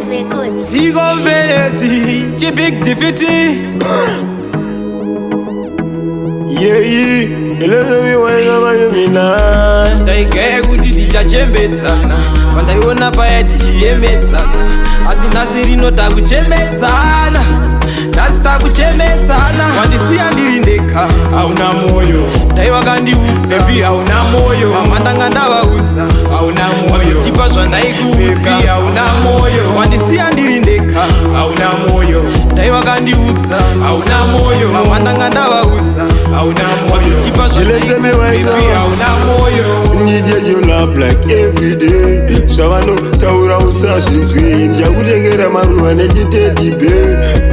Records. Zigo Venesi, Chibik Defiti. Yeah, eleza miwanga mayumina. Taike kuti tichachembedzana, pandaiona paya tichiyemedzana, asi nhasi rino takuchemedzana, nhasi takuchemedzana. Wandisiya ndiri ndekha, hauna moyo, dai wakandiudza bebi hauna moyo, mama ndanga ndavaudza hauna moyo, tipa zvandaikuudza bebi hauna moyo. Wandisiya ndiri ndekha, hauna moyo, dai wakandiudza hauna moyo, mama ndanga ndavaudza hauna moyo, tipa zvandaikuudza bebi hauna moyo. Need your love like every day. Savano taura usazvinzwi ndakutengera maruva nechiteti be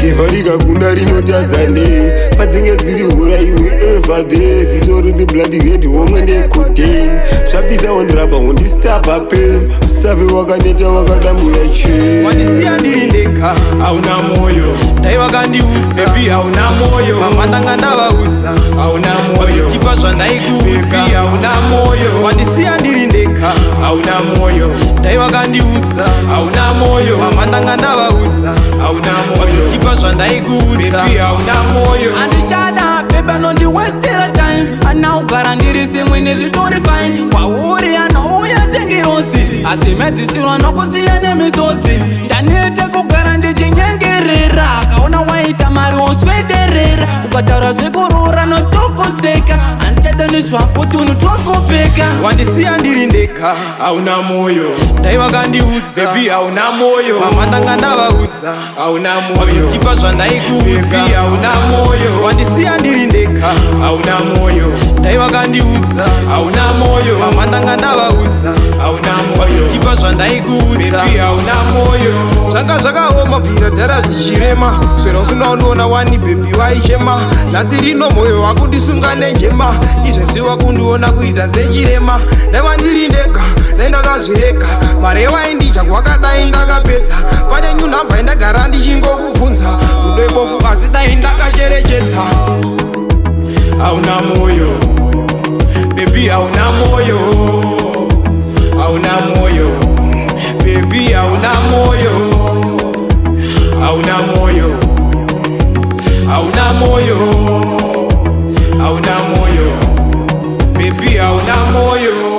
gevharika kunda rinotadzane padzinge dziri hura iwe evade zisoridi bloody red homwe ndekudeni zvapisa wondirapa wondistapa pen usave wakaneta wakadambura cheni. Wandisiya ndiri ndekha hauna moyo, dai wakandiudza bebi hauna moyo, mama ndanga ndavaudza hauna moyo, tipa zvandaikuudza bebi hauna moyo. Wandisiya ndiri ndekha hauna moyo, dai wakandiudza hauna moyo, mama ndanga ndavaudza hauna moyo, tipa zvandaikuudza bebi hauna moyo. Andichada beba nondiwestera time anaugara ndiri semwe nezvitori fine kwauri anouya sengirosi asi medzisirwa nokusiya nemisodzi ndanete kugara ndichinyengerera akaona waita mari woswederera ukataura zvekurura notokoseka andichada nezvakuti unotokopeka. Wandisiya ndiri ndekha hauna moyo, dai wakandiudza bebi hauna moyo, mama ndanga ndavaudza hauna moyo, tipa zvandaikuudza bebi hauna moyo. Wandisiya ndiri ndekha hauna moyo, dai wakandiudza hauna moyo, mama ndanga ndavaudza hauna moyo, tipa zvandaikuudza bebi hauna moyo. Zvanga zvakaoma bvira dhara zvichirema swera usina undiona wani bebi waichema nhasi rino moyo wakundisunga nenjema izvezvi wakundiona kuita sechirema. Ndaiva ndiri ndega dai ndakazvireka mari waindidya kwakadai ndakapedza pane nyunhamba indagara ndichingokubvunza rudo ibofu asi dai ndakacherechedza. Hauna moyo bebi hauna moyo, hauna moyo bebi hauna moyo, hauna moyo, hauna moyo, hauna moyo bebi hauna moyo.